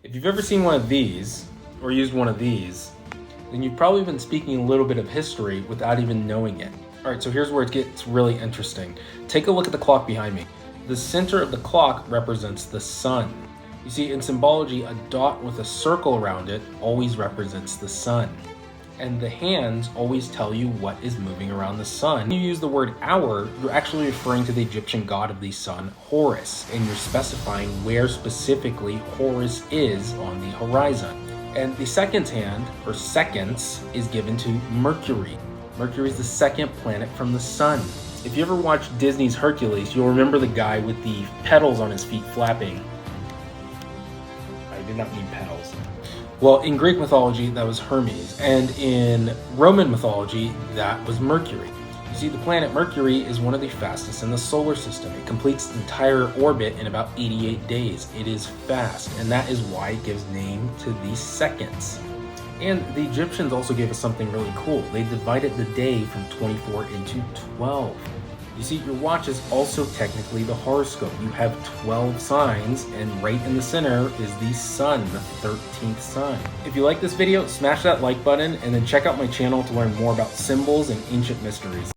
If you've ever seen one of these, or used one of these, then you've probably been speaking a little bit of history without even knowing it. All right, so here's where it gets really interesting. Take a look at the clock behind me. The center of the clock represents the sun. You see, in symbology, a dot with a circle around it always represents the sun. And the hands always tell you what is moving around the sun. When you use the word hour, you're actually referring to the Egyptian god of the sun, Horus, and you're specifying where specifically Horus is on the horizon. And the second hand, or seconds, is given to Mercury. Mercury is the second planet from the sun. If you ever watched Disney's Hercules, you'll remember the guy with the petals on his feet flapping. I did not mean petals. Well, in Greek mythology, that was Hermes, and in Roman mythology, that was Mercury. You see, the planet Mercury is one of the fastest in the solar system. It completes the entire orbit in about 88 days. It is fast, and that is why it gives name to these seconds. And the Egyptians also gave us something really cool. They divided the day from 24 into 12. You see, your watch is also technically the horoscope. You have 12 signs, and right in the center is the sun, the 13th sign. If you like this video, smash that like button, and then check out my channel to learn more about symbols and ancient mysteries.